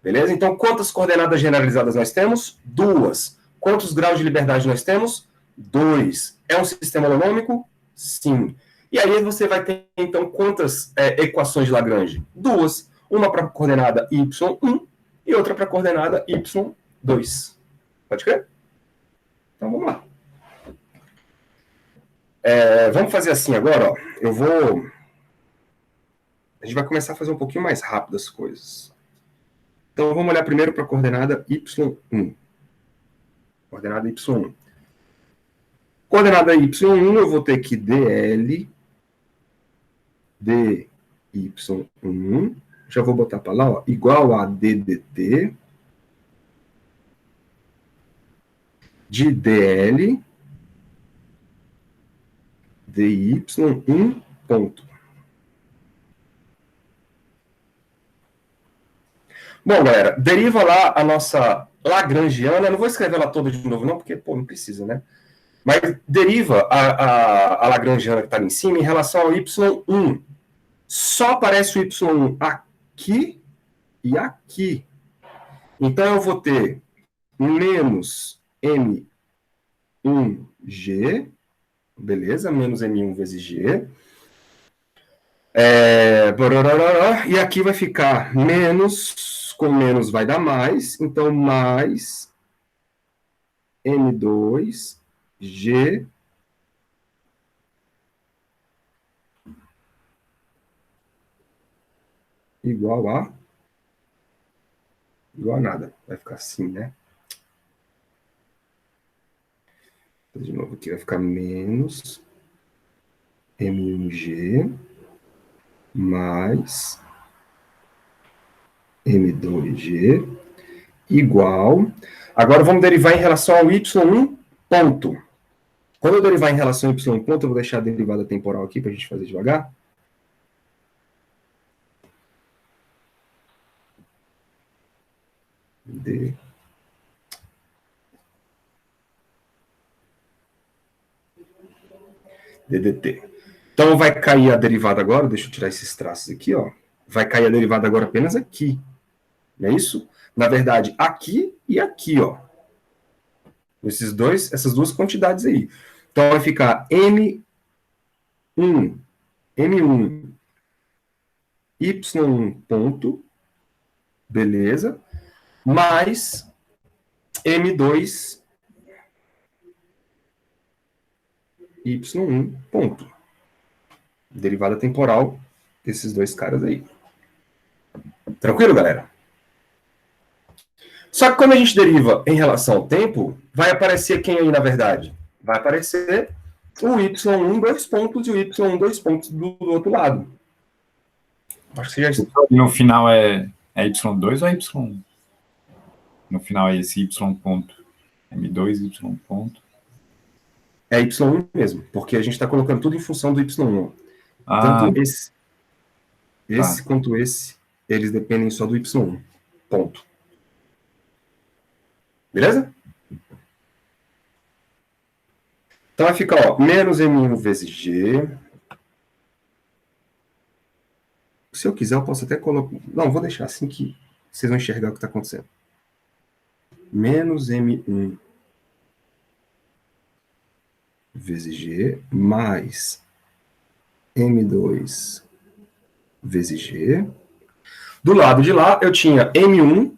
A: Beleza? Então, quantas coordenadas generalizadas nós temos? 2. Quantos graus de liberdade nós temos? 2. É um sistema holonômico? Sim. E aí você vai ter, então, quantas equações de Lagrange? 2. Uma para a coordenada y1 e outra para a coordenada y2. Pode crer? Então, vamos lá. Vamos fazer assim agora, ó. A gente vai começar a fazer um pouquinho mais rápido as coisas. Então, vamos olhar primeiro para a coordenada y1. Coordenada y1. Coordenada y1, eu vou ter que dl dy1, já vou botar para lá, ó, igual a ddt de dl dy1 ponto. Bom, galera, deriva lá a nossa lagrangiana. Eu não vou escrever ela toda de novo, não, porque, pô, não precisa, né? Mas deriva a lagrangiana que está ali em cima em relação ao y1. Só aparece o y1 aqui e aqui. Então, eu vou ter menos m1g, beleza? Menos m1 vezes g. E aqui vai ficar menos, com menos vai dar mais, então mais m2g igual a nada. Vai ficar assim, né? De novo aqui vai ficar menos m1g mais m2g igual. Agora vamos derivar em relação ao y1 ponto. Quando eu derivar em relação ao y1 ponto, eu vou deixar a derivada temporal aqui para a gente fazer devagar. DDT. Então vai cair a derivada agora, deixa eu tirar esses traços aqui, ó. Vai cair a derivada agora apenas aqui. Não é isso? Na verdade, aqui e aqui, ó. Essas duas quantidades aí. Então vai ficar M1, Y1 ponto, beleza, mais M2, Y1 ponto. Derivada temporal desses dois caras aí. Tranquilo, galera? Só que quando a gente deriva em relação ao tempo, vai aparecer quem aí, na verdade? Vai aparecer o y1 dois pontos e o y1 dois pontos do outro lado. Acho que já...
B: No final é y2 ou y1? No final é esse y ponto. M2, y ponto.
A: É y1 mesmo, porque a gente está colocando tudo em função do y1. Tanto esse quanto esse, eles dependem só do y1. Ponto. Beleza? Então vai ficar, ó, menos M1 vezes G. Se eu quiser, eu posso até colocar... Não, vou deixar assim que vocês vão enxergar o que está acontecendo. menos M1 vezes G mais M2 vezes G. Do lado de lá, eu tinha M1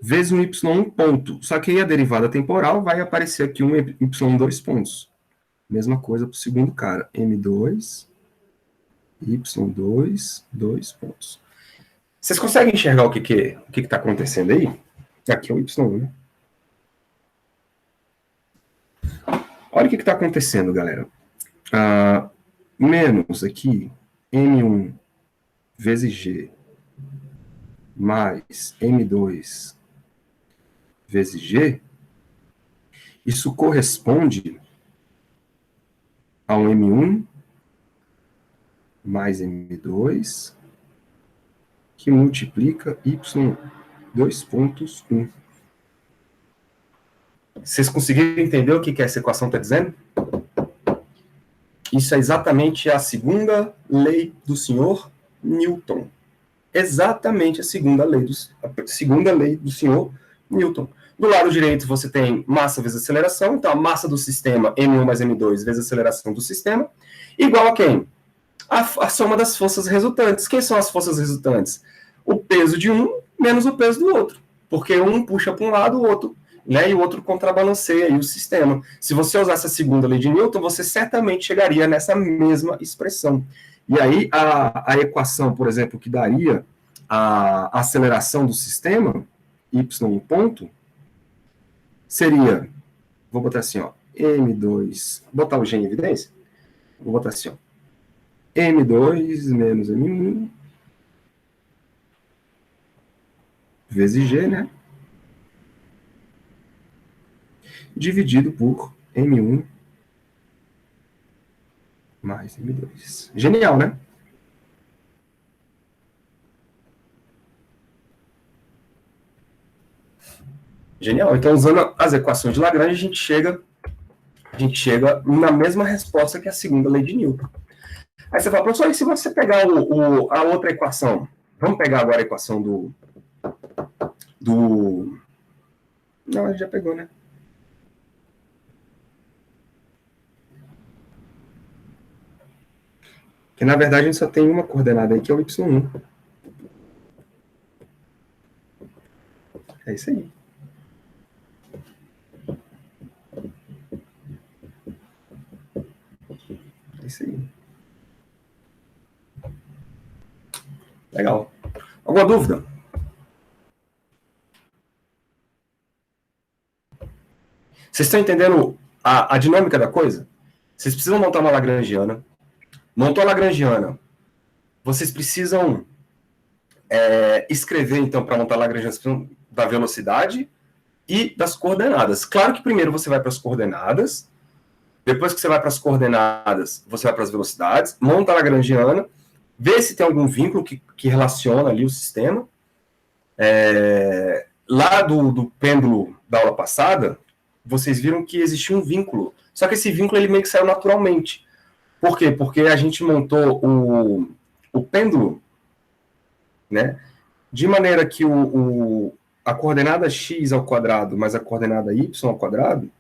A: vezes um Y1 ponto. Só que aí a derivada temporal vai aparecer aqui um Y2 pontos. Mesma coisa para o segundo cara. M2, Y2, 2 pontos. Vocês conseguem enxergar o que está acontecendo aí? Aqui é o Y1, né? Olha o que está acontecendo, galera. Menos aqui, M1 vezes G mais M2 vezes G, isso corresponde a um M1 mais M2 que multiplica Y2 pontos 1. Vocês conseguiram entender o que essa equação está dizendo? Isso é exatamente a segunda lei do senhor Newton. Exatamente a segunda lei do senhor Newton. Do lado direito você tem massa vezes aceleração, então a massa do sistema, M1 mais M2, vezes a aceleração do sistema, igual a quem? A soma das forças resultantes. Quem são as forças resultantes? O peso de um menos o peso do outro. Porque um puxa para um lado, o outro, né, e o outro contrabalanceia aí o sistema. Se você usasse a segunda lei de Newton, você certamente chegaria nessa mesma expressão. E aí a equação, por exemplo, que daria a aceleração do sistema, y ponto, seria, vou botar assim, ó, M2, botar o G em evidência? Vou botar assim, ó, M2 menos M1 vezes G, né? Dividido por M1 mais M2. Genial, né? Genial. Então, usando as equações de Lagrange, a gente chega na mesma resposta que a segunda lei de Newton. Aí você fala, professor, e se você pegar a outra equação? Vamos pegar agora a equação do... Não, a gente já pegou, né? Que na verdade a gente só tem uma coordenada aí, que é o y1. É isso aí. É isso aí. Legal. Alguma dúvida? Vocês estão entendendo a dinâmica da coisa? Vocês precisam montar uma lagrangiana. Montou a lagrangiana. Vocês precisam escrever, então, para montar a lagrangiana, da velocidade e das coordenadas. Claro que primeiro você vai para as coordenadas, depois que você vai para as coordenadas, você vai para as velocidades, monta a lagrangiana, vê se tem algum vínculo que relaciona ali o sistema. Lá do pêndulo da aula passada, vocês viram que existia um vínculo. Só que esse vínculo ele meio que saiu naturalmente. Por quê? Porque a gente montou o pêndulo, né, de maneira que a coordenada x ao quadrado mais a coordenada y ao quadrado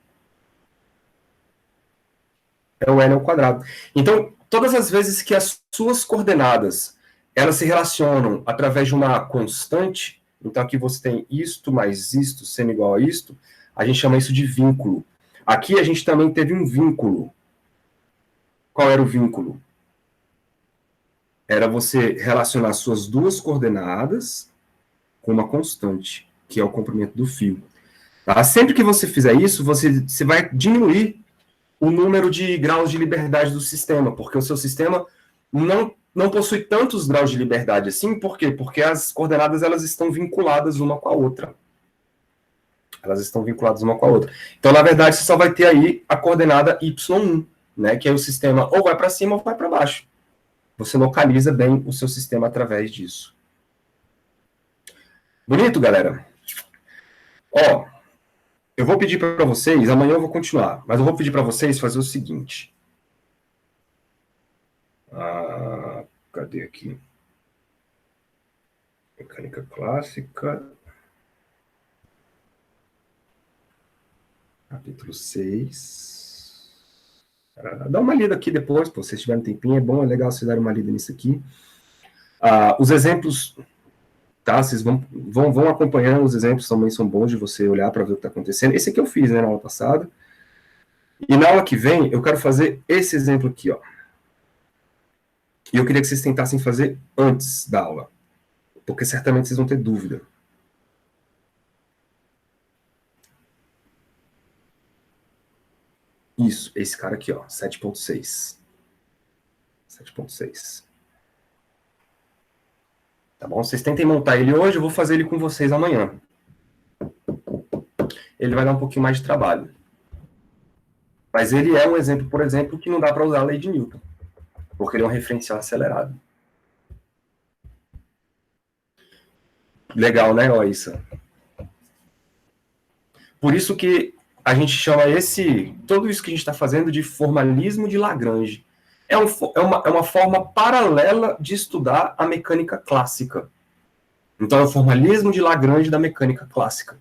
A: é o n ao quadrado. Então, todas as vezes que as suas coordenadas elas se relacionam através de uma constante, então aqui você tem isto mais isto sendo igual a isto, a gente chama isso de vínculo. Aqui a gente também teve um vínculo. Qual era o vínculo? Era você relacionar suas duas coordenadas com uma constante, que é o comprimento do fio. Tá? Sempre que você fizer isso, você vai diminuir o número de graus de liberdade do sistema, porque o seu sistema não possui tantos graus de liberdade assim. Por quê? Porque as coordenadas elas estão vinculadas uma com a outra. Elas estão vinculadas uma com a outra. Então, na verdade, você só vai ter aí a coordenada y1, né, que aí o sistema ou vai para cima ou vai para baixo. Você localiza bem o seu sistema através disso. Bonito, galera? Ó, eu vou pedir para vocês, amanhã eu vou continuar, mas eu vou pedir para vocês fazer o seguinte. Cadê aqui? Mecânica clássica. Capítulo 6. Dá uma lida aqui depois, se vocês tiverem um tempinho, é bom, é legal vocês darem uma lida nisso aqui. Os exemplos, tá? Vocês vão acompanhando, os exemplos também são bons de você olhar para ver o que está acontecendo. Esse aqui eu fiz, né, na aula passada. E na aula que vem, eu quero fazer esse exemplo aqui, ó. E eu queria que vocês tentassem fazer antes da aula, porque certamente vocês vão ter dúvida. Isso, esse cara aqui, ó, 7.6. 7.6. Tá bom? Vocês tentem montar ele hoje, eu vou fazer ele com vocês amanhã. Ele vai dar um pouquinho mais de trabalho. Mas ele é um exemplo, por exemplo, que não dá para usar a lei de Newton, porque ele é um referencial acelerado. Legal, né, Oissa? Por isso que a gente chama tudo isso que a gente está fazendo de formalismo de Lagrange. É uma forma paralela de estudar a mecânica clássica. Então, é o formalismo de Lagrange da mecânica clássica.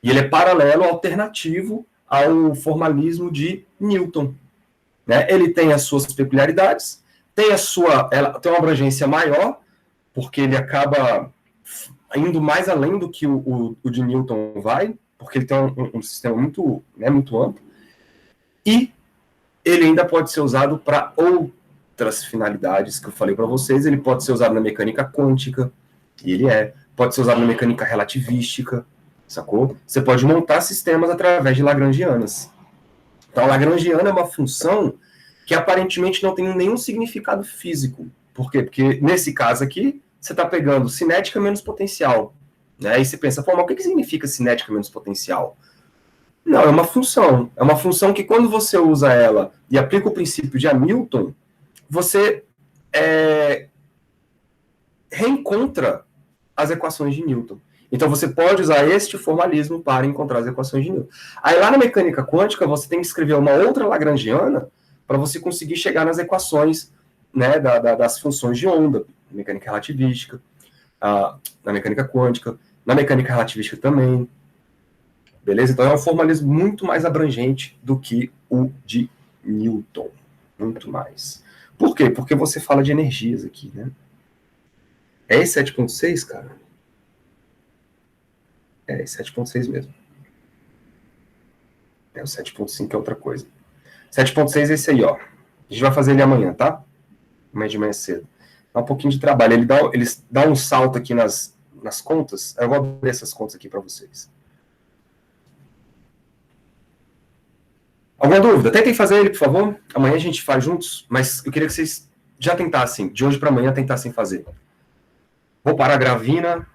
A: E ele é paralelo, alternativo ao formalismo de Newton. Né? Ele tem as suas peculiaridades, tem uma abrangência maior, porque ele acaba indo mais além do que o de Newton vai, porque ele tem um sistema muito, né, muito amplo, e ele ainda pode ser usado para outras finalidades que eu falei para vocês. Ele pode ser usado na mecânica quântica, e pode ser usado na mecânica relativística, sacou? Você pode montar sistemas através de lagrangianas. Então, a lagrangiana é uma função que aparentemente não tem nenhum significado físico. Por quê? Porque nesse caso aqui, você está pegando cinética menos potencial. Né? Aí você pensa, mas o que significa cinética menos potencial? Não, é uma função. É uma função que quando você usa ela e aplica o princípio de Hamilton, você reencontra as equações de Newton. Então você pode usar este formalismo para encontrar as equações de Newton. Aí lá na mecânica quântica, você tem que escrever uma outra lagrangiana para você conseguir chegar nas equações, né, das funções de onda, mecânica relativística, na mecânica quântica, na mecânica relativística também. Beleza? Então é um formalismo muito mais abrangente do que o de Newton. Muito mais. Por quê? Porque você fala de energias aqui, né? É esse 7.6, cara? É esse 7.6 mesmo. O 7.5 é outra coisa. 7.6 é esse aí, ó. A gente vai fazer ele amanhã, tá? Amanhã de manhã cedo. Dá um pouquinho de trabalho. Ele dá um salto aqui nas contas. Eu vou abrir essas contas aqui para vocês. Alguma dúvida? Tentem fazer ele, por favor. Amanhã a gente faz juntos, mas eu queria que vocês já tentassem, de hoje para amanhã, tentassem fazer. Vou parar a gravina.